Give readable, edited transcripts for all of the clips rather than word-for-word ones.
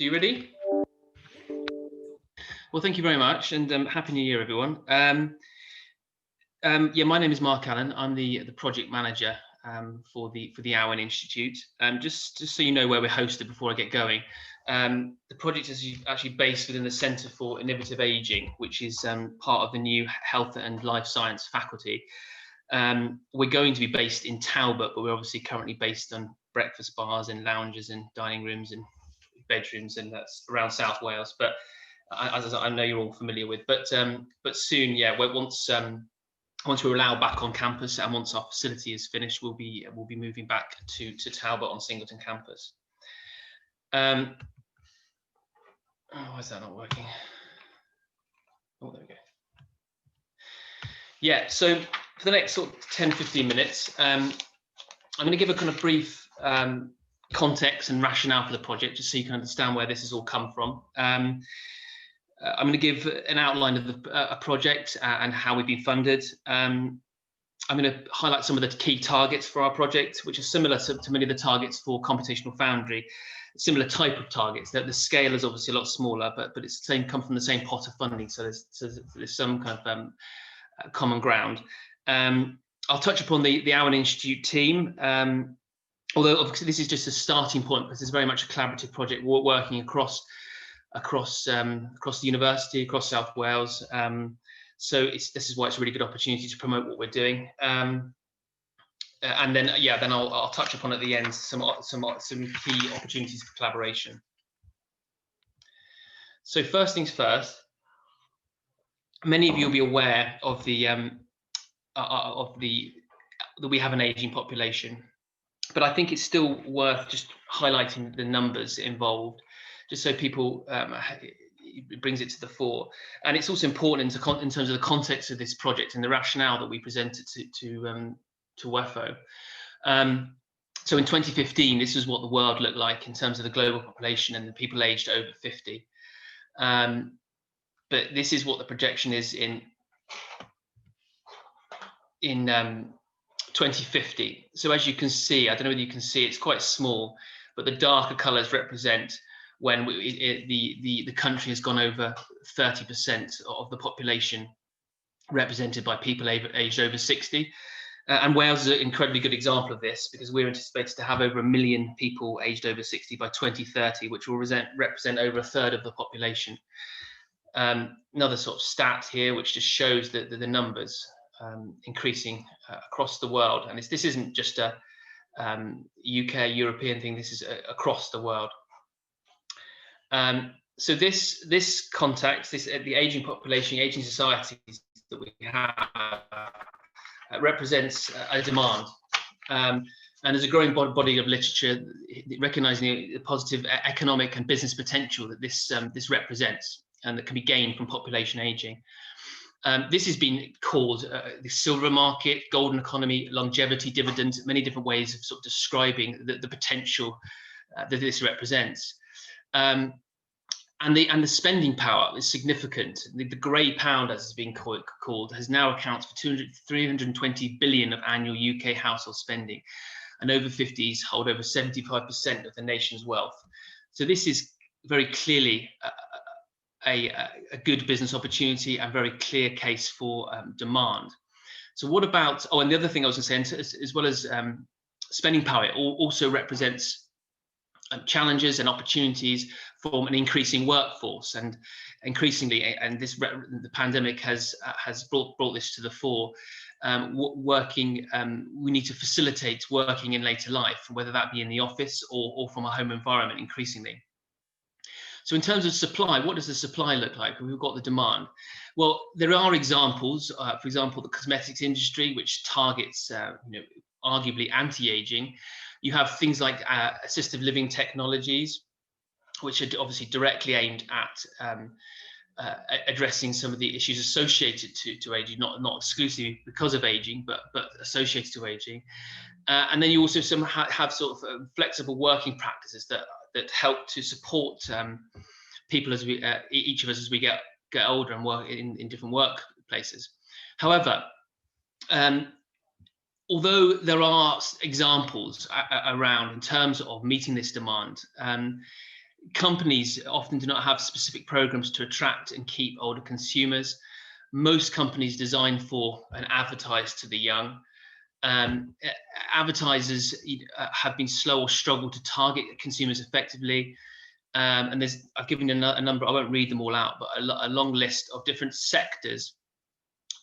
So you ready? Well, thank you very much, and Happy New Year, everyone. Yeah, my name is Mark Allen. I'm the project manager for the Awen Institute. Just so you know where we're hosted before I get going, the project is actually based within the Centre for Innovative Ageing, which is part of the new Health and Life Science faculty. We're going to be based in Talbot, but we're obviously currently based on breakfast bars and lounges and dining rooms and bedrooms, and that's around South Wales. But as I know you're all familiar with, but soon, yeah, once we're allowed back on campus and once our facility is finished, we'll be moving back to Talbot on Singleton campus. Why is that not working? Oh, there we go. Yeah, so for the next sort of 10-15 minutes, I'm going to give a kind of brief context and rationale for the project, just so you can understand where this has all come from. I'm going to give an outline of a project and how we've been funded. I'm going to highlight some of the key targets for our project, which are similar to many of the targets for Computational Foundry, similar type of targets. The scale is obviously a lot smaller, but it's the same, come from the same pot of funding, so there's some kind of common ground. I'll touch upon the Awen Institute team, although obviously this is just a starting point, because it's very much a collaborative project. We're working across the university, across South Wales. So this is why it's a really good opportunity to promote what we're doing. And then I'll touch upon at the end some key opportunities for collaboration. So first things first, many of you will be aware of that we have an aging population, but I think it's still worth just highlighting the numbers involved, just so people, it brings it to the fore. And it's also important in terms of the context of this project and the rationale that we presented to WEFO. So in 2015, this is what the world looked like in terms of the global population and the people aged over 50. But this is what the projection is in 2050. So as you can see, I don't know whether you can see, it's quite small, but the darker colours represent when the country has gone over 30% of the population represented by people aged over 60. And Wales is an incredibly good example of this, because we're anticipated to have over 1 million people aged over 60 by 2030, which will represent over a third of the population. Another sort of stat here, which just shows that the numbers increasing across the world. And this isn't just a UK, European thing, this is across the world. So this context, the aging population, aging societies that we have, represents a demand. And there's a growing body of literature recognizing the positive economic and business potential that this represents and that can be gained from population aging. This has been called the silver market, golden economy, longevity dividend, many different ways of sort of describing the potential that this represents. And the spending power is significant. The grey pound, as it's been called, has now accounts for 320 billion of annual UK household spending, and over 50s hold over 75% of the nation's wealth. So this is very clearly a good business opportunity and very clear case for demand. So what about, and the other thing I was going to say, as well as spending power, it also represents challenges and opportunities for an increasing workforce, and increasingly, and the pandemic has brought this to the fore. We need to facilitate working in later life, whether that be in the office or from a home environment, increasingly. So in terms of supply, what does the supply look like? We've got the demand. Well, there are examples, for example, the cosmetics industry, which targets, arguably anti-aging. You have things like assistive living technologies, which are obviously directly aimed at addressing some of the issues associated to aging, not exclusively because of aging, but associated to aging. And then you also have sort of flexible working practices that help to support people as each of us as we get older and work in different workplaces. However, although there are examples around in terms of meeting this demand, Companies often do not have specific programs to attract and keep older consumers. Most companies design for and advertise to the young. Advertisers have been slow or struggle to target consumers effectively. And I've given you a number, I won't read them all out, but a long list of different sectors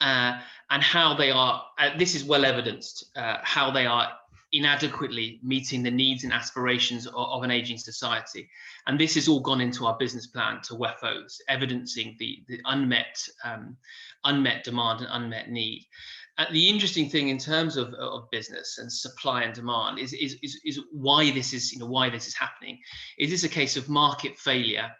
and how they are, this is well evidenced, how they are inadequately meeting the needs and aspirations of an aging society. And this has all gone into our business plan to WEFOs, evidencing the unmet demand and unmet need. The interesting thing in terms of business and supply and demand is why this is happening. Is this a case of market failure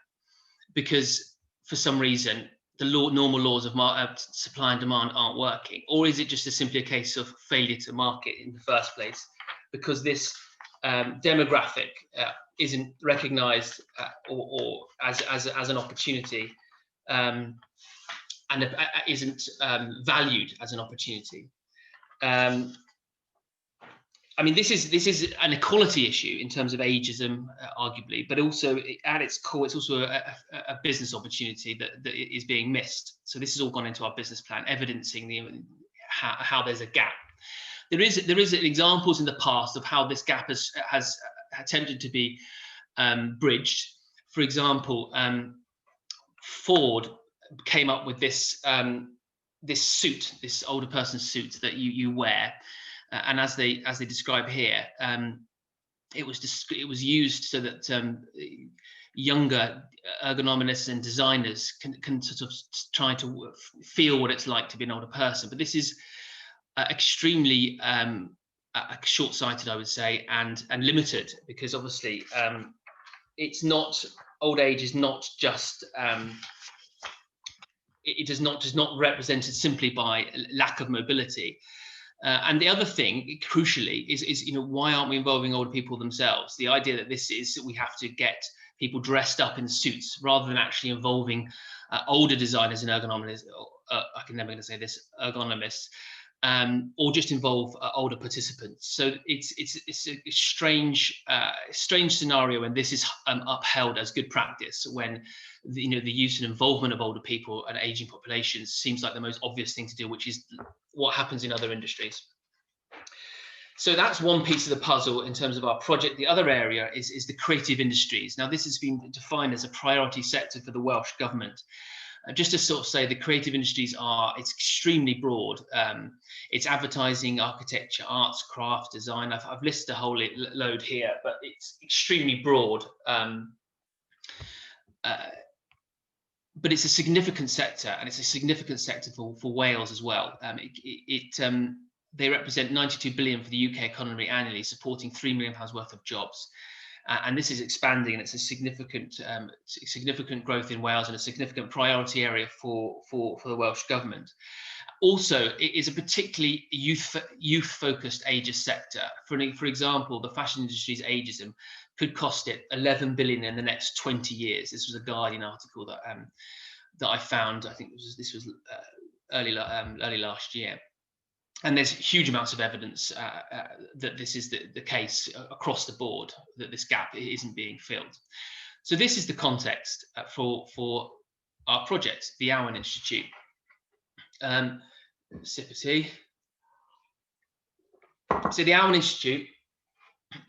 because for some reason the normal laws of supply and demand aren't working, or is it just simply a case of failure to market in the first place because this demographic isn't recognised or as an opportunity and isn't valued as an opportunity? I mean, this is an equality issue in terms of ageism, arguably, but also at its core, it's also a business opportunity that is being missed. So this has all gone into our business plan, evidencing how there's a gap. There is examples in the past of how this gap has attempted to be bridged. For example, Ford came up with this suit, this older person's suit that you wear. And as they describe here, it was used so that younger ergonomists and designers can sort of try to feel what it's like to be an older person. But this is extremely short-sighted, I would say, and limited, because obviously it's not, old age is not just it does not represented simply by lack of mobility. And the other thing, crucially, is why aren't we involving older people themselves? The idea that we have to get people dressed up in suits rather than actually involving older designers and ergonomists. I can never going to say this, ergonomists, or just involve older participants. So it's a strange scenario when this is upheld as good practice, when the use and involvement of older people and aging populations seems like the most obvious thing to do, which is what happens in other industries. So that's one piece of the puzzle in terms of our project. The other area is the creative industries. Now, this has been defined as a priority sector for the Welsh Government. Just to sort of say, the creative industries it's extremely broad. It's advertising, architecture, arts, craft, design. I've listed a whole load here, but it's extremely broad. But it's a significant sector, and it's a significant sector for Wales as well. They represent 92 billion for the UK economy annually, supporting £3 million worth of jobs. And this is expanding, and it's a significant growth in Wales and a significant priority area for the Welsh Government. Also, it is a particularly youth-focused ageist sector. For example, the fashion industry's ageism could cost it 11 billion in the next 20 years. This was a Guardian article that I found. I think this was early last year. And there's huge amounts of evidence that this is the case across the board, that this gap isn't being filled. So this is the context for our project, the Awen Institute. Sip of tea. So the Awen Institute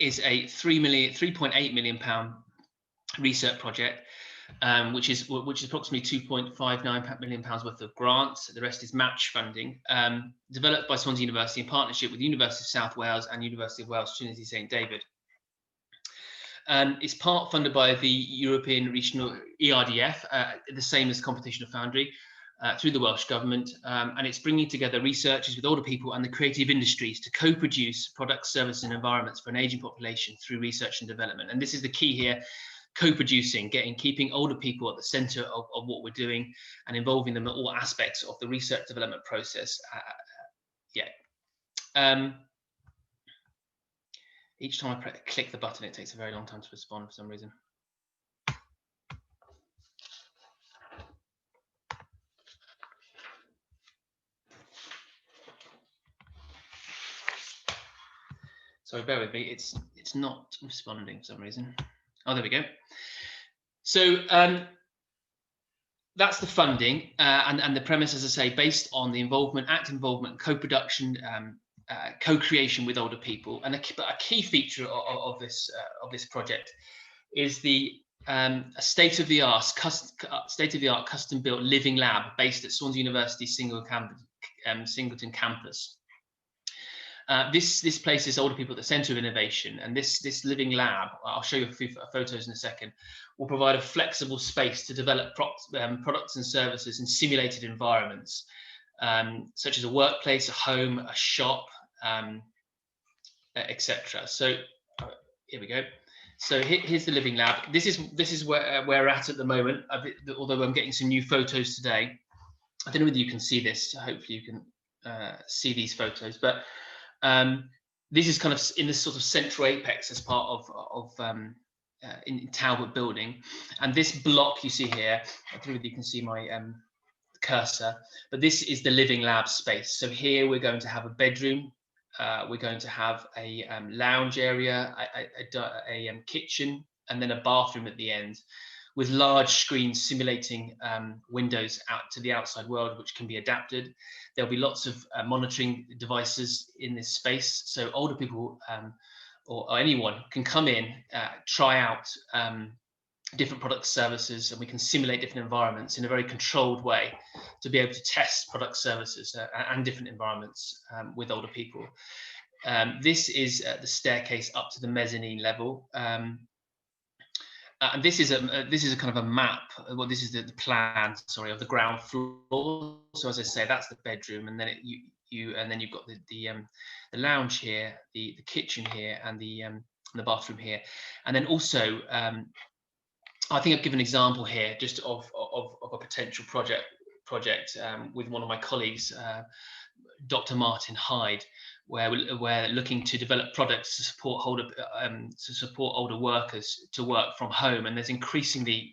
is a £3.8 million research project, which is approximately £2.59 million worth of grants. The rest is match funding, developed by Swansea University in partnership with the University of South Wales and University of Wales Trinity St David. It's part funded by the European Regional ERDF, the same as Computational Foundry, through the Welsh Government, and it's bringing together researchers with older people and the creative industries to co-produce products, services and environments for an ageing population through research and development. And this is the key here: co-producing, keeping older people at the centre of what we're doing and involving them in all aspects of the research development process. Each time I click the button, it takes a very long time to respond for some reason. Sorry, bear with me. It's not responding for some reason. Oh, there we go. So that's the funding and the premise, as I say, based on the involvement, active involvement, co-production, co-creation with older people. And a key feature of this project is the a state-of-the-art custom-built living lab based at Swansea University Singleton campus. This places older people at the centre of innovation, and this living lab, I'll show you a few photos in a second, will provide a flexible space to develop products and services in simulated environments, such as a workplace, a home, a shop, etc. So here we go. So here's the living lab. This is where we're at the moment. Although I'm getting some new photos today. I don't know whether you can see this. Hopefully you can see these photos, but this is kind of in this sort of central apex as part of in Talbot building. And this block you see here, I don't know whether you can see my cursor, but this is the living lab space. So here we're going to have a bedroom, we're going to have a lounge area, a kitchen, and then a bathroom at the end, with large screens simulating windows out to the outside world, which can be adapted. There'll be lots of monitoring devices in this space, so older people or anyone can come in, try out different product services, and we can simulate different environments in a very controlled way to be able to test product services and different environments with older people. This is the staircase up to the mezzanine level. And this is a kind of a map. Well, this is the plan, sorry, of the ground floor. So as I say, that's the bedroom, and then then you've got the lounge here, the kitchen here, and the bathroom here, and then also I think I've given an example here just of a potential project with one of my colleagues, Dr. Martin Hyde, where we're looking to develop products to support older workers to work from home. And there's increasingly,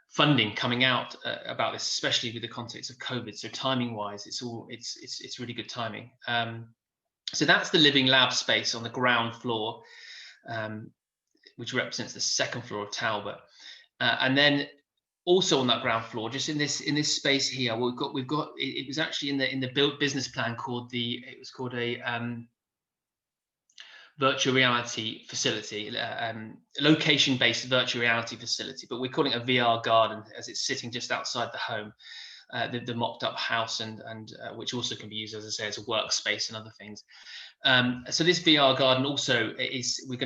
funding coming out about this, especially with the context of COVID. So timing-wise, it's really good timing. So that's the living lab space on the ground floor, which represents the second floor of Talbot. And then also on that ground floor, just in this space here, we've got it was actually in the built business plan called a virtual reality facility, location-based virtual reality facility, but we're calling it a VR garden as it's sitting just outside the home, the mocked-up house, and which also can be used, as I say, as a workspace and other things. So this VR garden also is, we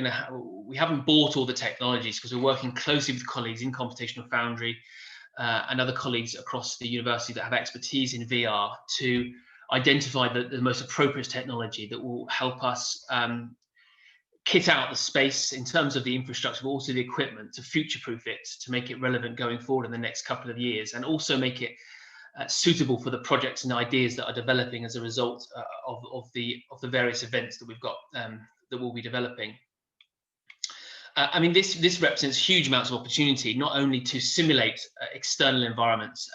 haven't bought all the technologies because we're working closely with colleagues in Computational Foundry and other colleagues across the university that have expertise in VR to identify the most appropriate technology that will help us kit out the space in terms of the infrastructure, but also the equipment to future-proof it, to make it relevant going forward in the next couple of years, and also make it suitable for the projects and ideas that are developing as a result of the various events that we've got that we'll be developing. I mean, this represents huge amounts of opportunity, not only to simulate external environments,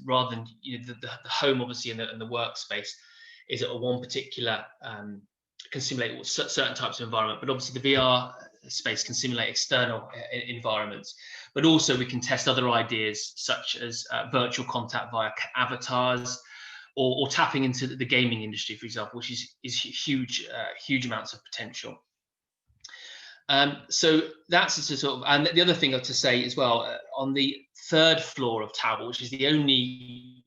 rather than the home, obviously, and the workspace is at one particular can simulate certain types of environment, but obviously the VR space can simulate external environments. But also we can test other ideas such as virtual contact via avatars, or tapping into the gaming industry, for example, which is huge amounts of potential. So that's a sort of, and the other thing to say as well, on the third floor of Talbot, which is the only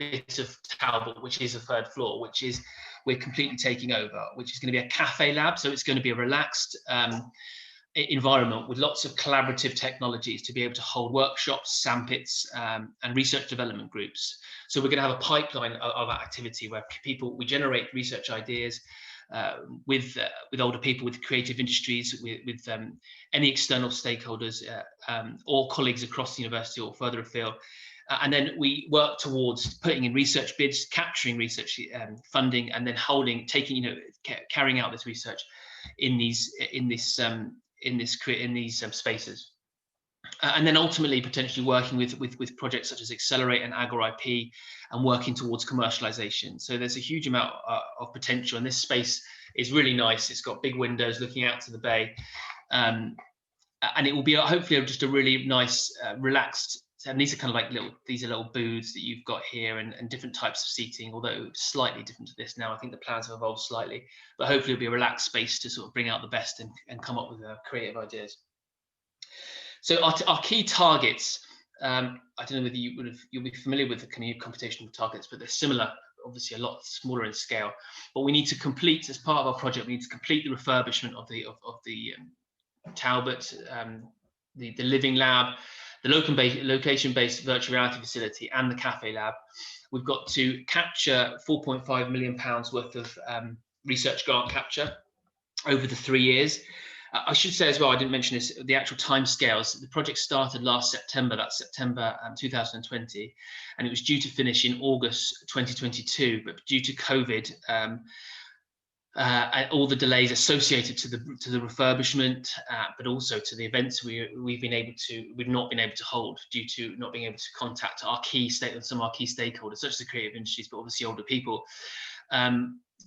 bit of Talbot which is a third floor, which is we're completely taking over, which is going to be a cafe lab. So it's going to be a relaxed environment with lots of collaborative technologies to be able to hold workshops, sandpits, and research development groups. So we're going to have a pipeline of activity where we generate research ideas with older people, with creative industries, with any external stakeholders or colleagues across the university or further afield. And then we work towards putting in research bids, capturing research funding, and then carrying out this research in these spaces, and then ultimately potentially working with projects such as Accelerate and Agora IP, and working towards commercialization. So there's a huge amount of potential, and this space is really nice. It's got big windows looking out to the bay. and it will be hopefully just a really nice, relaxed. And these are kind of like little booths that you've got here, and different types of seating, although slightly different to this now. I think the plans have evolved slightly, but hopefully it'll be a relaxed space to sort of bring out the best and come up with creative ideas. So our key targets, I don't know whether you'll be familiar with the computational targets, but they're similar, obviously a lot smaller in scale. But we need to complete, as part of our project, we need to complete the refurbishment of the Talbot, the Living Lab, the location-based virtual reality facility, and the Cafe Lab. We've got to capture £4.5 million worth of research grant capture over the 3 years. I should say as well, I didn't mention this, the actual timescales. The project started last September, that's September 2020, and it was due to finish in August 2022, but due to COVID, all the delays associated to the refurbishment, but also to the events we've not been able to hold due to not being able to contact some of our key stakeholders, such as the creative industries, but obviously older people.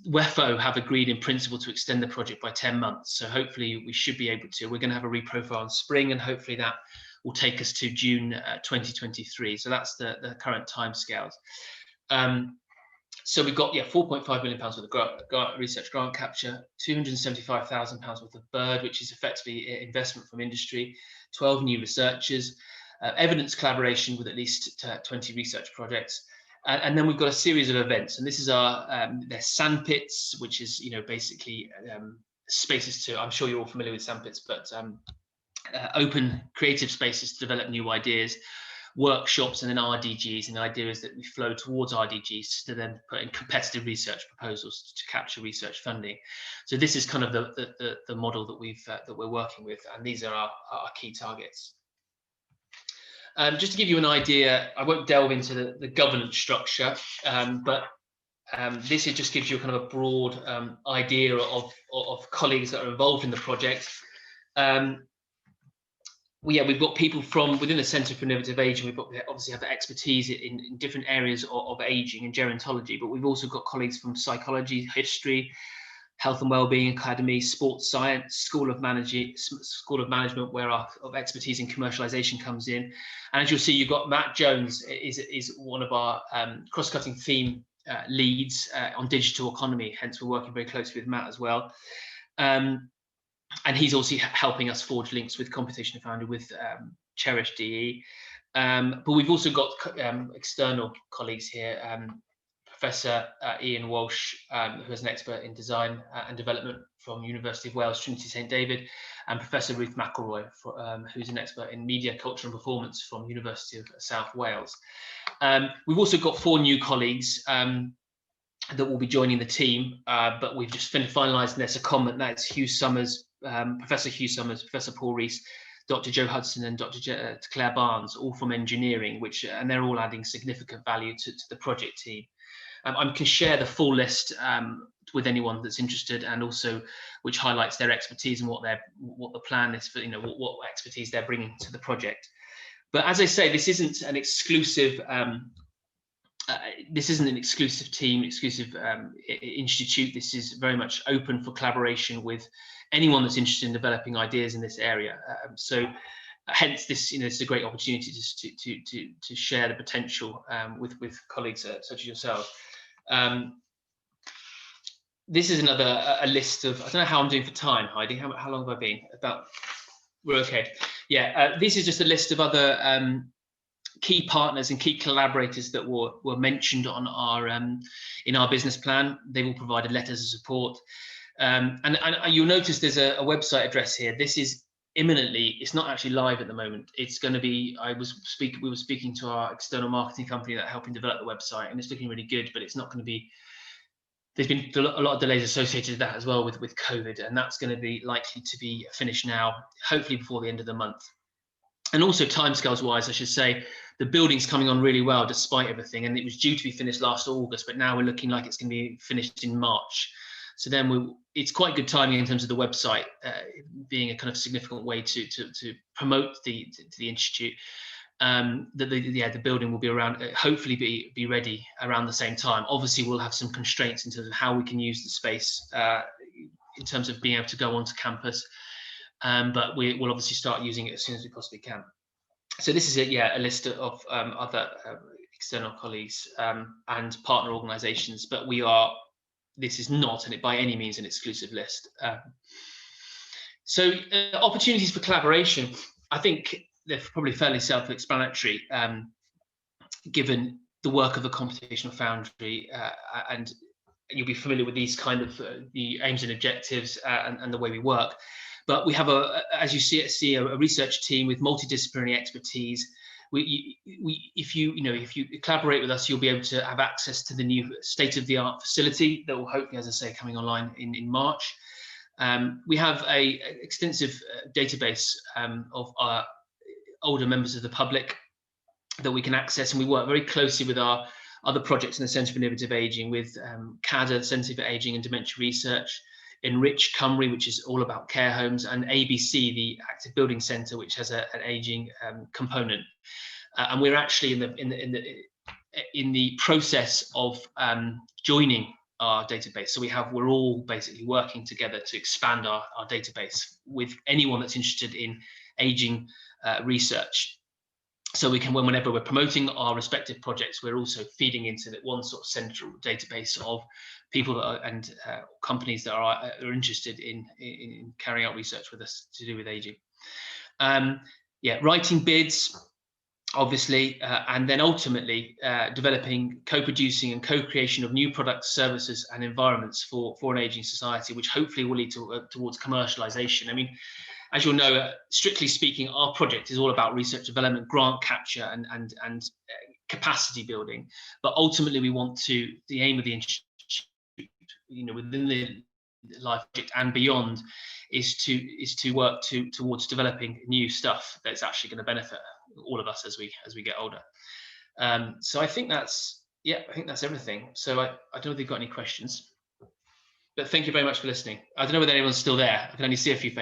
WEFO have agreed in principle to extend the project by 10 months. So hopefully we should be able to. We're going to have a reprofile in spring, and hopefully that will take us to June 2023. So that's the current timescales. So we've got £4.5 million worth of research grant capture, £275,000 worth of BIRD, which is effectively investment from industry, 12 new researchers, evidence collaboration with at least 20 research projects. And then we've got a series of events, and this is our there's sandpits, which is basically spaces to. I'm sure you're all familiar with sandpits, but open creative spaces to develop new ideas, workshops, and then RDGs. And the idea is that we flow towards RDGs to then put in competitive research proposals to capture research funding. So this is kind of the model that we're working with, and these are our key targets. Just to give you an idea, I won't delve into the governance structure, but this just gives you kind of a broad idea of colleagues that are involved in the project. We've got people from within the Centre for Innovative Aging. We obviously have the expertise in different areas of aging and gerontology, but we've also got colleagues from psychology, history, Health and Wellbeing Academy, Sports Science, School of Management, where our expertise in commercialization comes in. And as you'll see, you've got Matt Jones is one of our cross-cutting theme leads on digital economy. Hence, we're working very closely with Matt as well. And he's also helping us forge links with Computational Foundry, with Cherish DE. But we've also got external colleagues here. Professor Ian Walsh, who is an expert in design and development from University of Wales, Trinity St David, and Professor Ruth McElroy, who's an expert in media, culture and performance from University of South Wales. We've also got 4 new colleagues that will be joining the team, but we've just finalised their secondment. That's Hugh Summers, Professor Hugh Summers, Professor Paul Rees, Dr. Joe Hudson, and Dr. Claire Barnes, all from engineering, and they're all adding significant value to the project team. I can share the full list with anyone that's interested, and also which highlights their expertise and what the plan is for, what expertise they're bringing to the project. But as I say, this isn't an exclusive team, exclusive institute. This is very much open for collaboration with anyone that's interested in developing ideas in this area. So hence this, it's a great opportunity to share the potential with colleagues such as yourself. This is a list of, I don't know how I'm doing for time, Heidi. How long have I been? We're okay. Yeah, this is just a list of other key partners and key collaborators that were mentioned on our in our business plan. They will provide letters of support. And you'll notice there's a website address here. This is imminently, it's not actually live at the moment. It's going to be, we were speaking to our external marketing company that helping develop the website, and it's looking really good, but it's not going to be, there's been a lot of delays associated with that as well with COVID, and that's going to be likely to be finished now, hopefully before the end of the month. And also timescales wise, I should say, the building's coming on really well despite everything, and it was due to be finished last August, but now we're looking like it's going to be finished in March. So then it's quite good timing in terms of the website being a kind of significant way to promote the institute. The building will be around, hopefully be ready around the same time. Obviously, we'll have some constraints in terms of how we can use the space in terms of being able to go onto campus. but we will obviously start using it as soon as we possibly can. So this is a list of other external colleagues and partner organisations, but this is not by any means an exclusive list. So opportunities for collaboration, I think they're probably fairly self-explanatory, given the work of the Computational Foundry, and you'll be familiar with these kind of the aims and objectives and the way we work. But we have as you see a research team with multidisciplinary expertise. If you collaborate with us, you'll be able to have access to the new state-of-the-art facility that will hopefully, as I say, coming online in March. We have a extensive database of our older members of the public that we can access, and we work very closely with our other projects in the Centre for Innovative Ageing, with CADA, Centre for Ageing and Dementia Research, Enrich Cymru, which is all about care homes, and ABC, the Active Building Centre, which has an ageing component. And we're actually in the process of joining our database. So we're all basically working together to expand our database with anyone that's interested in ageing research. So we can, whenever we're promoting our respective projects, we're also feeding into that one sort of central database of people that and companies that are interested in carrying out research with us to do with ageing. Writing bids, obviously, and then ultimately developing, co-producing and co-creation of new products, services and environments for an ageing society, which hopefully will lead towards commercialization. I mean, as you'll know, strictly speaking, our project is all about research development, grant capture and capacity building. But ultimately, we want the aim of the institute, within the life project and beyond, is to work towards developing new stuff that's actually going to benefit all of us as we get older. So I think that's everything. So I don't know if you've got any questions, but thank you very much for listening. I don't know whether anyone's still there. I can only see a few faces.